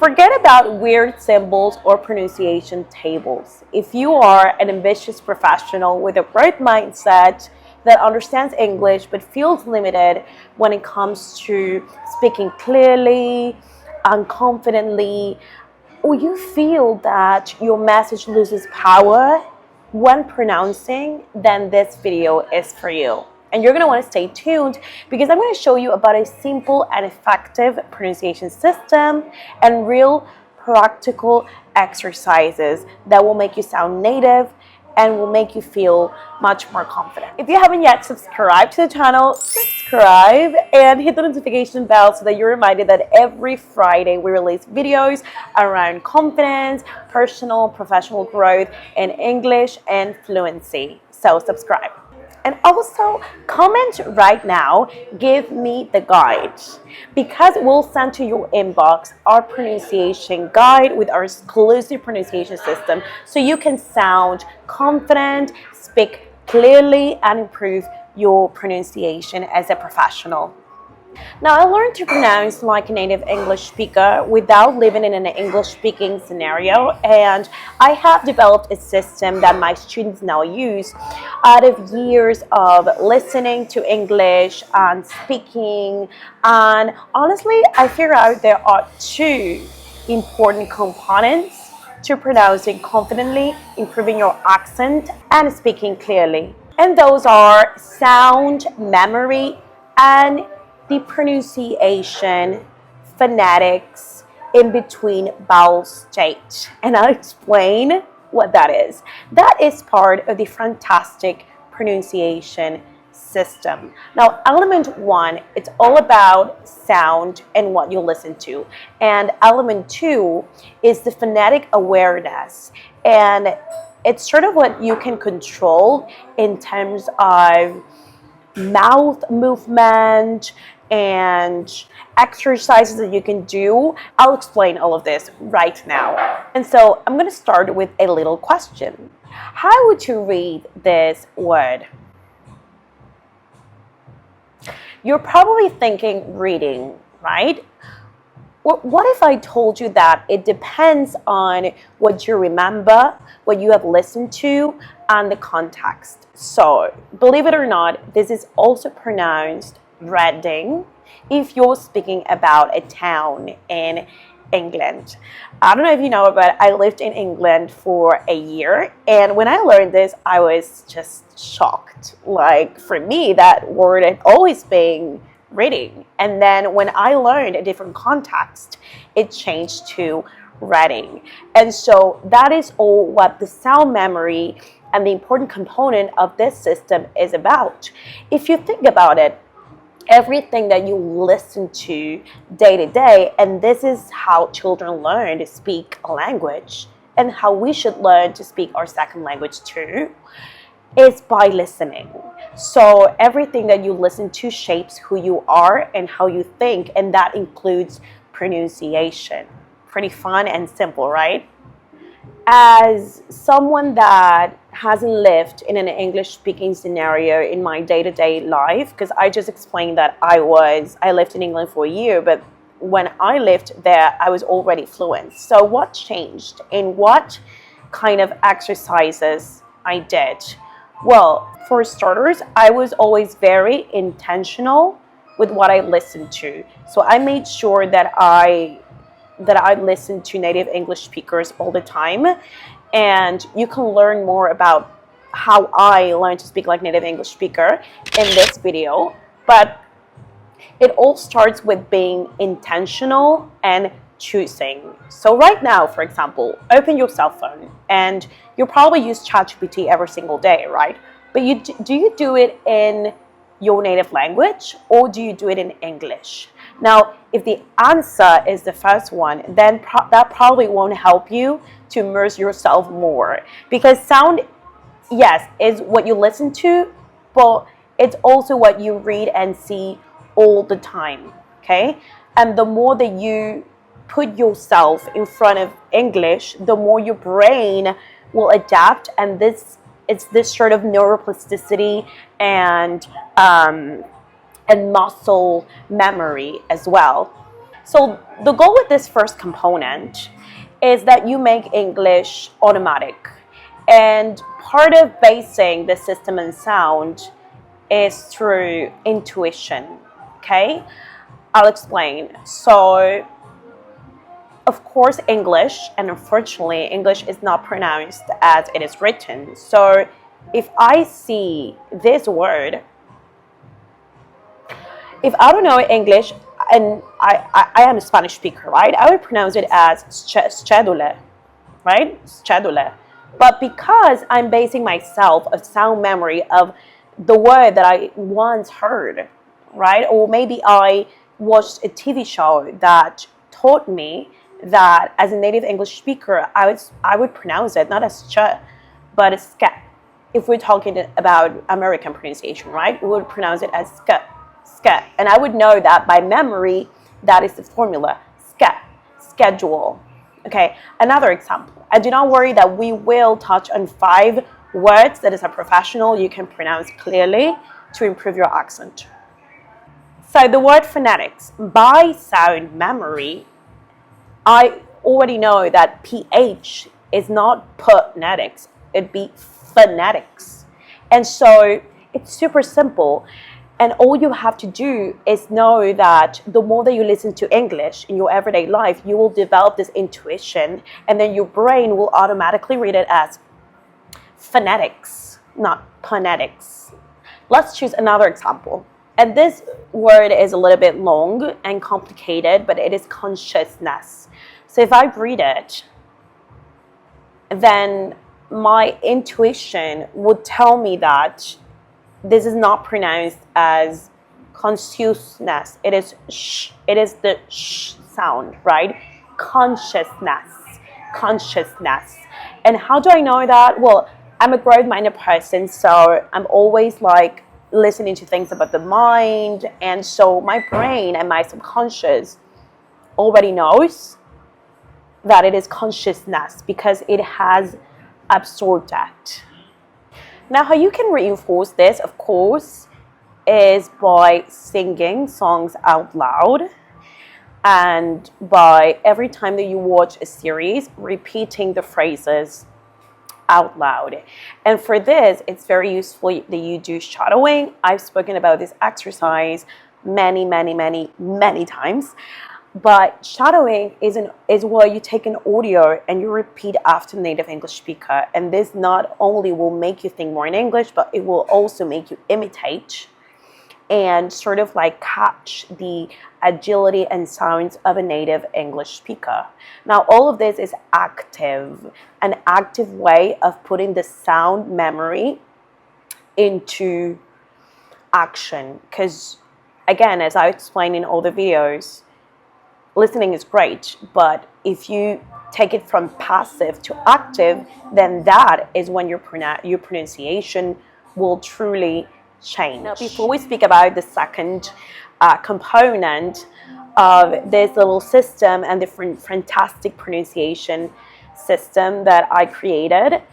Forget about weird symbols or pronunciation tables. If you are an ambitious professional with a growth mindset that understands English but feels limited when it comes to speaking clearly and confidently, or you feel that your message loses power when pronouncing, then this video is for you. And you're going to want to stay tuned because I'm going to show you about a simple and effective pronunciation system and real practical exercises that will make you sound native and will make you feel much more confident. If you haven't yet subscribed to the channel, subscribe and hit the notification bell so that you're reminded that every Friday we release videos around confidence, personal, professional growth in English and fluency. So subscribe. And also comment right now, give me the guide, because we'll send to your inbox our pronunciation guide with our exclusive pronunciation system so you can sound confident, speak clearly, and improve your pronunciation as a professional. Now, I learned to pronounce like a native English speaker without living in an English-speaking scenario, and I have developed a system that my students now use out of years of listening to English and speaking. And honestly, I figured out there are two important components to pronouncing confidently, improving your accent, and speaking clearly. And those are sound memory and the pronunciation, phonetics, in between vowel state. And I'll explain what that is. That is part of the fantastic pronunciation system. Now, element one, it's all about sound and what you listen to. And element two is the phonetic awareness. And it's sort of what you can control in terms of mouth movement and exercises that you can do. I'll explain all of this right now. And so I'm going to start with a little question. How would you read this word? You're probably thinking reading, right? What if I told you that it depends on what you remember, what you have listened to, and the context? So, believe it or not, this is also pronounced Reading if you're speaking about a town in England. I don't know if you know, but I lived in England for a year, and when I learned this, I was just shocked. Like, for me, that word had always been reading, and then when I learned a different context, it changed to Reading. And so that is all what the sound memory and the important component of this system is about. If you think about it, everything that you listen to day to day, and this is how children learn to speak a language and how we should learn to speak our second language too, is by listening. So everything that you listen to shapes who you are and how you think, and that includes pronunciation. Pretty fun and simple, right? As someone that hasn't lived in an English-speaking scenario in my day-to-day life, because I just explained that I lived in England for a year, but when I lived there, I was already fluent. So what changed and what kind of exercises I did? Well, for starters, I was always very intentional with what I listened to. So I made sure that I listened to native English speakers all the time. And you can learn more about how I learned to speak like native English speaker in this video. But it all starts with being intentional and choosing. So right now, for example, open your cell phone and you probably use ChatGPT every single day, right? But do you do it in your native language or do you do it in English? Now, if the answer is the first one, then that probably won't help you to immerse yourself more, because sound, yes, is what you listen to, but it's also what you read and see all the time, okay? And the more that you put yourself in front of English, the more your brain will adapt, and it's this sort of neuroplasticity and muscle memory as well. So the goal with this first component is that you make English automatic. And part of basing the system and sound is through intuition, okay? I'll explain. So, of course, English, and unfortunately, English is not pronounced as it is written. So, if I see this word, if I don't know English, and I am a Spanish speaker, right? I would pronounce it as schedule, right? Schedule. But because I'm basing myself a sound memory of the word that I once heard, right? Or maybe I watched a TV show that taught me that as a native English speaker, I would pronounce it not as ch, but as sk. If we're talking about American pronunciation, right? We would pronounce it as sk. And I would know that by memory, that is the formula, schedule. Okay, another example. And do not worry that we will touch on 5 words that as a professional you can pronounce clearly to improve your accent. So the word phonetics, by sound memory, I already know that PH is not phonetics, it'd be phonetics. And so it's super simple. And all you have to do is know that the more that you listen to English in your everyday life, you will develop this intuition, and then your brain will automatically read it as phonetics, not phonetics. Let's choose another example. And this word is a little bit long and complicated, but it is consciousness. So if I read it, then my intuition would tell me that this is not pronounced as consciousness. It is sh. It is the sh sound, right? Consciousness. And how do I know that? Well, I'm a growth-minded person, so I'm always like listening to things about the mind, and so my brain and my subconscious already knows that it is consciousness because it has absorbed that. Now, how you can reinforce this, of course, is by singing songs out loud, and by every time that you watch a series, repeating the phrases out loud. And for this, it's very useful that you do shadowing. I've spoken about this exercise many times. But shadowing is where you take an audio and you repeat after native English speaker. And this not only will make you think more in English, but it will also make you imitate and sort of like catch the agility and sounds of a native English speaker. Now, all of this is active, an active way of putting the sound memory into action. Because again, as I explained in all the videos, listening is great, but if you take it from passive to active, then that is when your pronunciation will truly change. Now, before we speak about the second component of this little system and the fantastic pronunciation system that I created,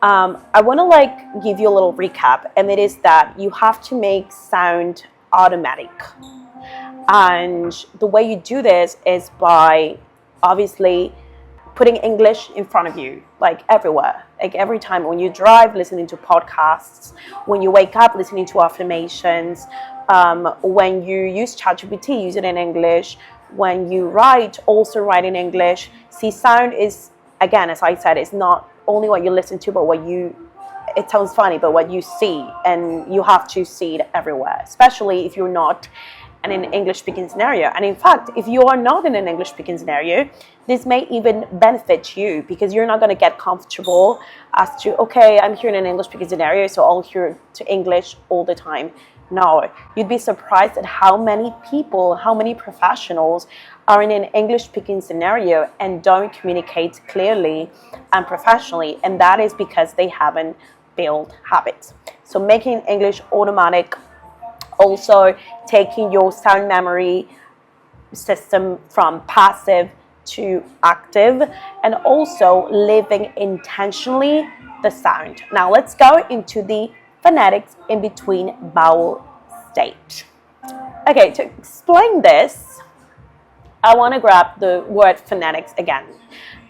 I want to give you a little recap, and it is that you have to make sound automatic. And the way you do this is by obviously putting English in front of you, like everywhere. Like every time when you drive, listening to podcasts, when you wake up, listening to affirmations, when you use ChatGPT, use it in English. When you write, also write in English. See, sound is, again, as I said, it's not only what you listen to, but it sounds funny, but what you see, and you have to see it everywhere, especially if you're not in an English-speaking scenario. And in fact, if you are not in an English-speaking scenario, this may even benefit you because you're not going to get comfortable as to, okay, I'm here in an English-speaking scenario, so I'll hear to English all the time. No, you'd be surprised at how many people, how many professionals are in an English-speaking scenario and don't communicate clearly and professionally, and that is because they haven't built habits. So making English automatic, also taking your sound memory system from passive to active, and also living intentionally the sound. Now let's go into the phonetics in between vowel state. Okay, to explain this, I want to grab the word phonetics again.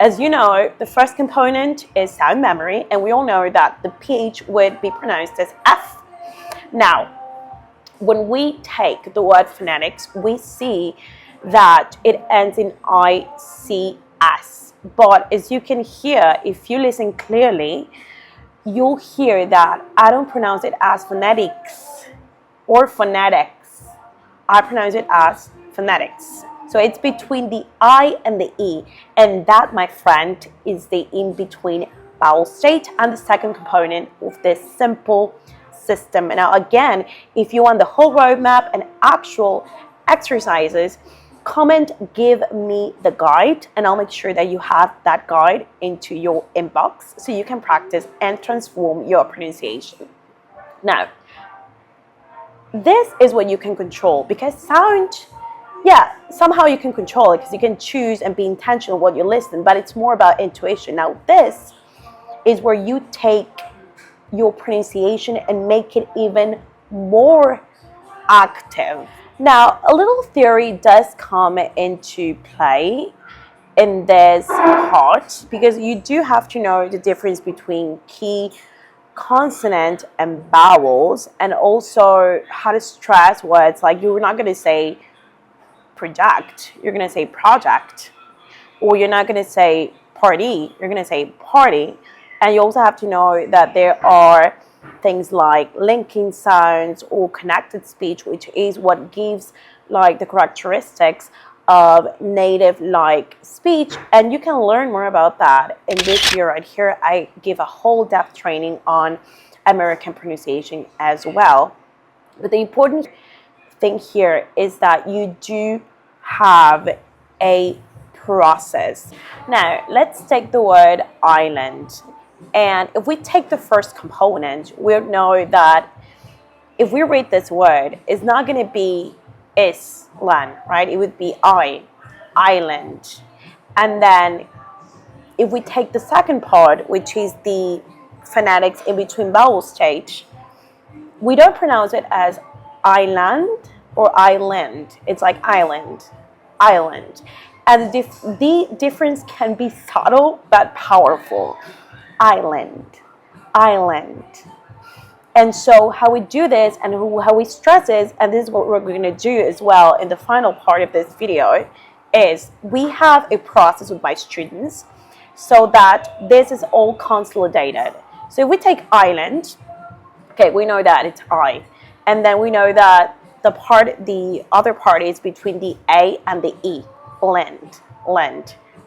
As you know, the first component is sound memory, and we all know that the PH would be pronounced as F. Now, when we take the word phonetics, we see that it ends in ICS. But as you can hear, if you listen clearly, you'll hear that I don't pronounce it as phonetics or phonetics. I pronounce it as phonetics. So it's between the I and the E. And that, my friend, is the in-between vowel state and the second component of this simple system. Now, again, if you want the whole roadmap and actual exercises, comment, give me the guide, and I'll make sure that you have that guide into your inbox so you can practice and transform your pronunciation. Now, this is what you can control, because sound, yeah, somehow you can control it because you can choose and be intentional what you listen, but it's more about intuition. Now, this is where you take your pronunciation and make it even more active. Now, a little theory does come into play in this part, because you do have to know the difference between key, consonant, and vowels, and also how to stress words. Like, you're not going to say project, you're going to say project, or you're not going to say party, you're going to say party. And you also have to know that there are things like linking sounds or connected speech, which is what gives like the characteristics of native like speech. And you can learn more about that in this video right here. I give a whole depth training on American pronunciation as well. But the important thing here is that you do have a process. Now, let's take the word island. And if we take the first component, we'll know that if we read this word, it's not going to be island, right? It would be island. And then if we take the second part, which is the phonetics in between vowel stage, we don't pronounce it as island or island. It's like island. And the difference can be subtle but powerful. Island. And so how we do this and how we stress this, and this is what we're going to do as well in the final part of this video, is we have a process with my students so that this is all consolidated. So if we take island, okay, we know that it's I. And then we know that the other part is between the A and the E. Land,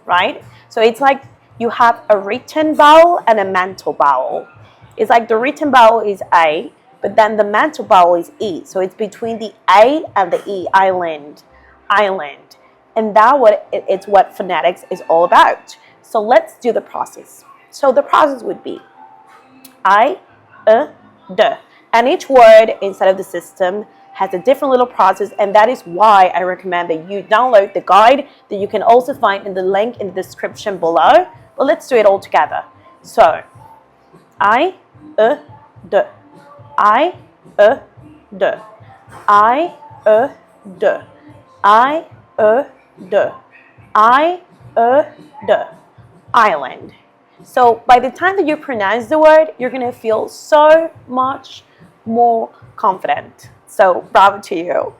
right? So it's like you have a written vowel and a mental vowel. It's like the written vowel is A, but then the mental vowel is E. So it's between the A and the E, island. And it's what phonetics is all about. So let's do the process. So the process would be I, D. And each word inside of the system has a different little process, and that is why I recommend that you download the guide that you can also find in the link in the description below. But let's do it all together. So, I, D. I, D. I, D. I, D. I, D. Island. So by the time that you pronounce the word, you're going to feel so much more confident. So bravo to you.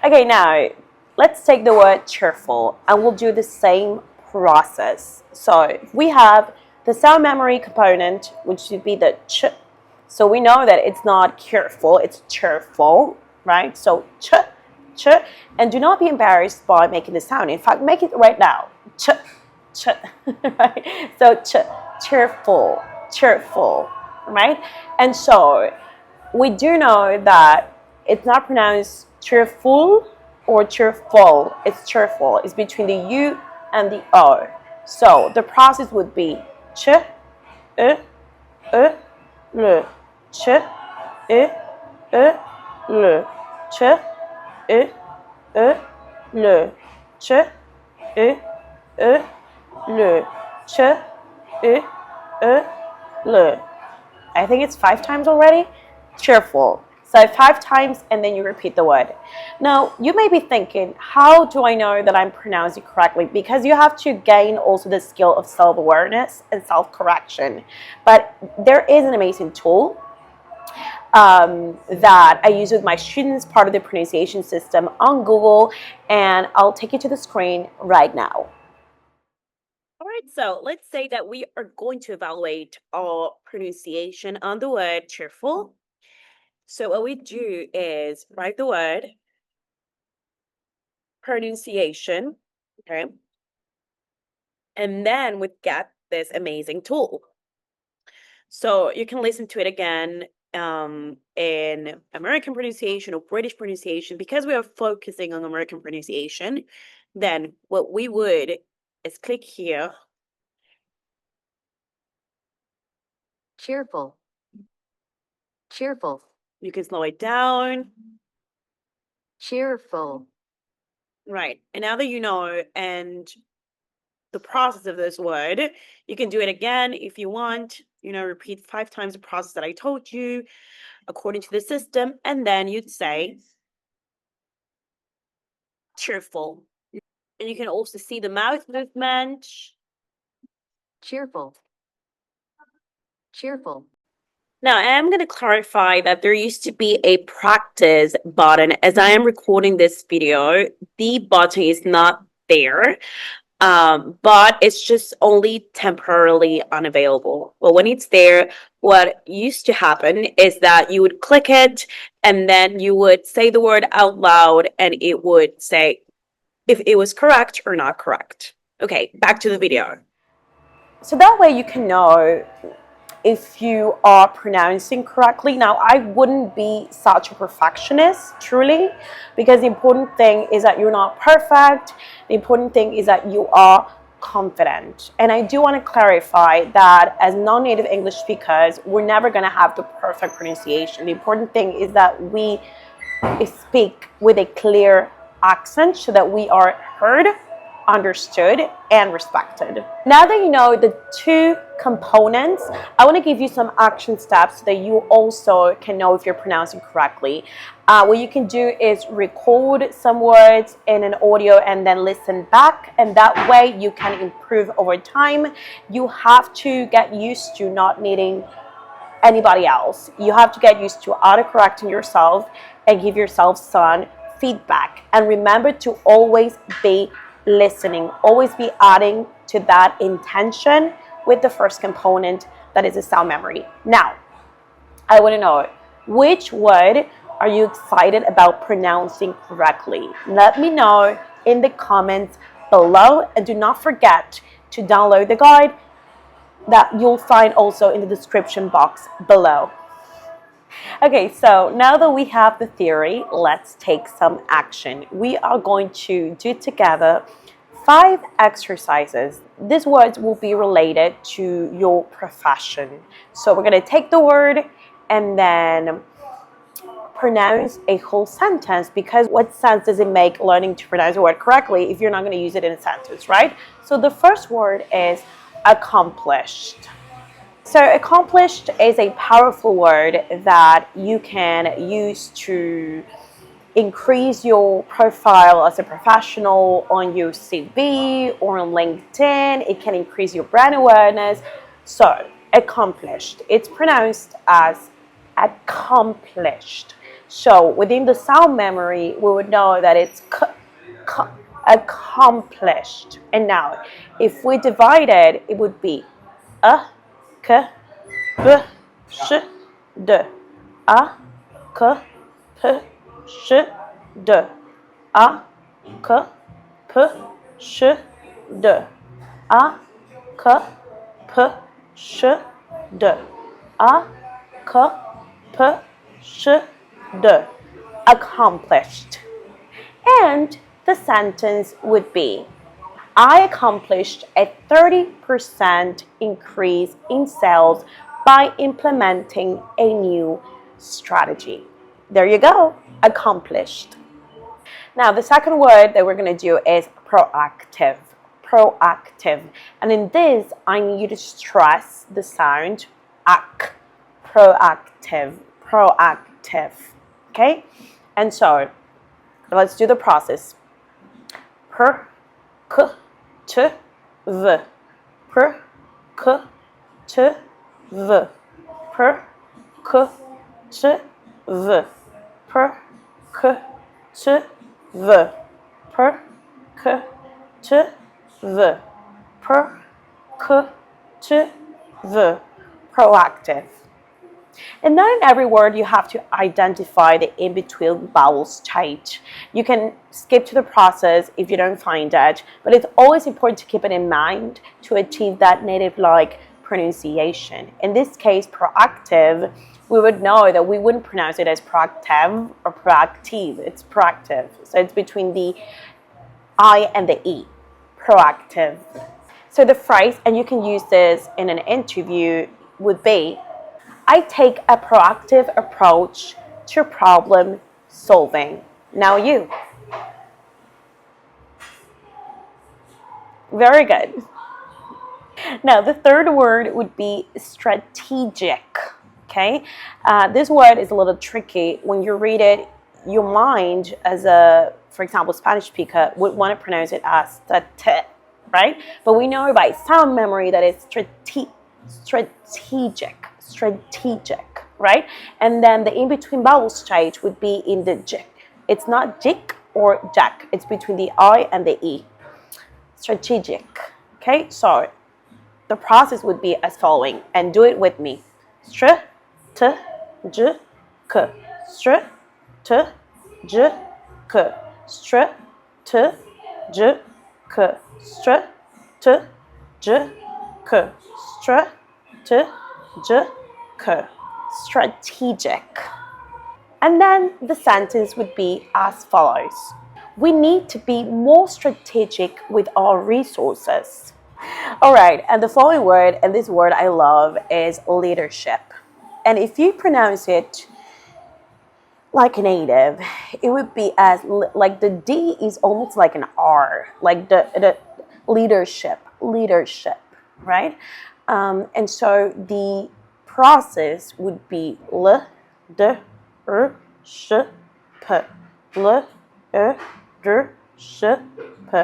Okay, now let's take the word cheerful and we'll do the same process. So we have the sound memory component, which should be the ch. So we know that it's not cheerful, it's cheerful, right? So ch. And do not be embarrassed by making the sound. In fact, make it right now. Ch. Right? So cheerful, right? And so we do know that it's not pronounced cheerful or cheerful. It's cheerful. It's between the U and the O. So the process would be ch, l, ch, l, ch, l, ch, l, ch, l. I think it's 5 times already. Cheerful. So 5 times and then you repeat the word. Now, you may be thinking, how do I know that I'm pronouncing correctly? Because you have to gain also the skill of self-awareness and self-correction. But there is an amazing tool that I use with my students, part of the pronunciation system on Google, and I'll take you to the screen right now. All right, so let's say that we are going to evaluate our pronunciation on the word cheerful. So what we do is write the word pronunciation, okay? And then we get this amazing tool. So you can listen to it again in American pronunciation or British pronunciation. Because we are focusing on American pronunciation, then what we would is click here. Cheerful. Cheerful. You can slow it down. Cheerful. Right. And now that you know and the process of this word, you can do it again if you want. Repeat 5 times the process that I told you according to the system. And then you'd say cheerful. And you can also see the mouth movement. Cheerful. Cheerful. Now, I am going to clarify that there used to be a practice button. As I am recording this video, the button is not there, but it's just only temporarily unavailable. Well, when it's there, what used to happen is that you would click it and then you would say the word out loud and it would say if it was correct or not correct. Okay, back to the video. So that way you can know if you are pronouncing correctly. Now, I wouldn't be such a perfectionist, truly, because the important thing is that you're not perfect. The important thing is that you are confident. And I do want to clarify that as non-native English speakers, we're never going to have the perfect pronunciation. The important thing is that we speak with a clear accent so that we are heard, understood, and respected. Now that you know the 2 components, I want to give you some action steps so that you also can know if you're pronouncing correctly. What you can do is record some words in an audio and then listen back, and that way you can improve over time. You have to get used to not needing anybody else. You have to get used to auto-correcting yourself and give yourself some feedback. And remember to always be listening, always be adding to that intention with the first component, that is a sound memory. Now, I want to know, which word are you excited about pronouncing correctly? Let me know in the comments below, and do not forget to download the guide that you'll find also in the description box below. Okay, so now that we have the theory, let's take some action. We are going to do together 5 exercises. These words will be related to your profession. So we're going to take the word and then pronounce a whole sentence, because what sense does it make learning to pronounce a word correctly if you're not going to use it in a sentence, right? So the first word is accomplished. So accomplished is a powerful word that you can use to increase your profile as a professional on your CV or on LinkedIn. It can increase your brand awareness. So accomplished, it's pronounced as accomplished. So within the sound memory, we would know that it's accomplished. And now, if we divide it, it would be a, k, b, sh, d. A, k, p, sh, d. A, k, p, sh, d. A, k, p, sh, d. A, k, p, sh, d. Accomplished. And the sentence would be, I accomplished a 30% increase in sales by implementing a new strategy. There you go, accomplished. Now, the second word that we're going to do is proactive. Proactive. And in this, I need you to stress the sound ak. Proactive. Proactive. Okay? And so, let's do the process. Per, k, t, v. Per, k, t, v. Per, k, t, v. Per, k, t, v. Per, k, t, v. Per, k, t, v. Proactive. And not in every word you have to identify the in-between vowel stage. You can skip to the process if you don't find it, but it's always important to keep it in mind to achieve that native-like pronunciation. In this case, proactive, we would know that we wouldn't pronounce it as proactive or proactive. It's proactive. So it's between the I and the E. Proactive. So the phrase, and you can use this in an interview, would be, I take a proactive approach to problem solving. Now you. Very good. Now the third word would be strategic. Okay, this word is a little tricky. When you read it, your mind, as a, for example, Spanish speaker, would want to pronounce it as strate, right? But we know by sound memory that it's strategic, right? And then the in-between vowel stage would be in the j. It's not jik or jack. It's between the I and the E. Strategic. Okay, so the process would be as following, and do it with me. Str, t, j, k. Str, t, j, k. Str, t, j, k. Str, t, j, k. Str, t, j, k. Strategic. And then the sentence would be as follows. We need to be more strategic with our resources. All right, and the following word, and this word I love, is leadership. And if you pronounce it like a native, it would be as, like the D is almost like an R, like the leadership, right? And so the process would be l, d, r, sh, p. L, d, sh, p.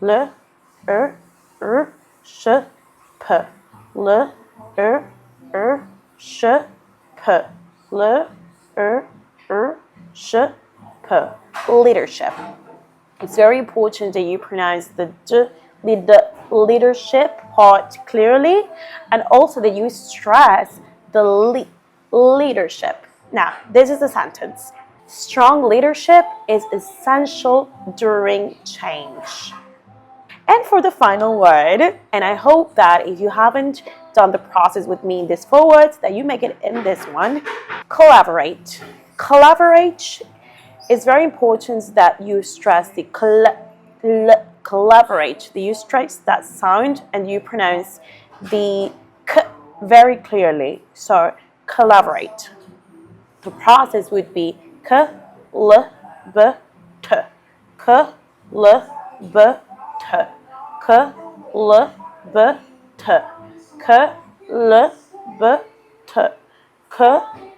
L, r, sh, p. L, sh, p. L, sh, p. Leadership. It's very important that you pronounce the leadership part clearly, and also that you stress the leadership. Now, this is the sentence. Strong leadership is essential during change. And for the final word, and I hope that if you haven't done the process with me in these 4 words, that you make it in this one, collaborate. Collaborate is very important that you stress the collaborate, that you stress that sound and you pronounce the k very clearly. So collaborate. The process would be k, l, b, t. K, l, b, t. K, l, b, t. K, l, b, t. K,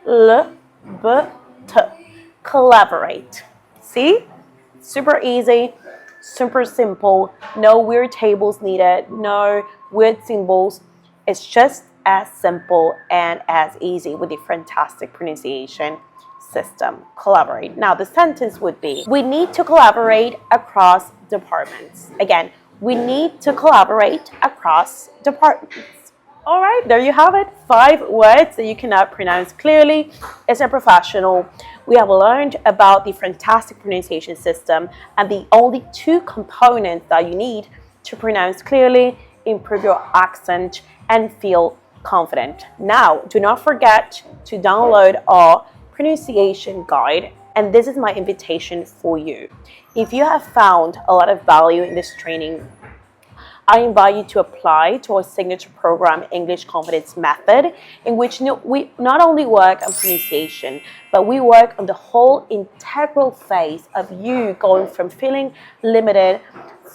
l, b, t. Collaborate. See? Super easy, super simple. No weird tables needed, no weird symbols. It's just as simple and as easy with a fantastic pronunciation system. Collaborate. Now the sentence would be, we need to collaborate across departments. Again, we need to collaborate across departments. All right, there you have it. 5 words that you cannot pronounce clearly as a professional. We have learned about the fantastic pronunciation system and the only 2 components that you need to pronounce clearly, improve your accent, and feel confident. Now, do not forget to download our pronunciation guide, and this is my invitation for you. If you have found a lot of value in this training, I invite you to apply to our signature program, English Confidence Method, in which we not only work on pronunciation, but we work on the whole integral phase of you going from feeling limited,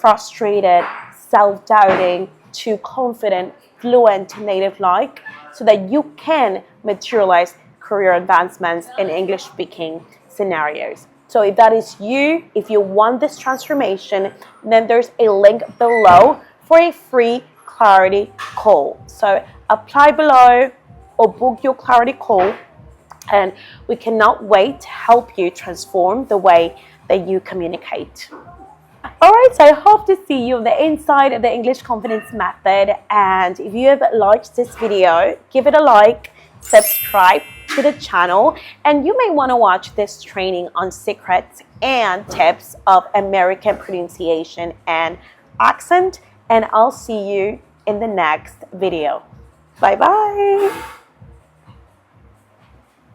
frustrated, self-doubting, to confident, fluent, native-like, so that you can materialize career advancements in English-speaking scenarios. So if that is you, if you want this transformation, then there's a link below for a free clarity call. So apply below or book your clarity call, and we cannot wait to help you transform the way that you communicate. Alright, so I hope to see you on the inside of the English Confidence Method, and if you have liked this video, give it a like, subscribe to the channel, and you may want to watch this training on secrets and tips of American pronunciation and accent, and I'll see you in the next video. Bye bye.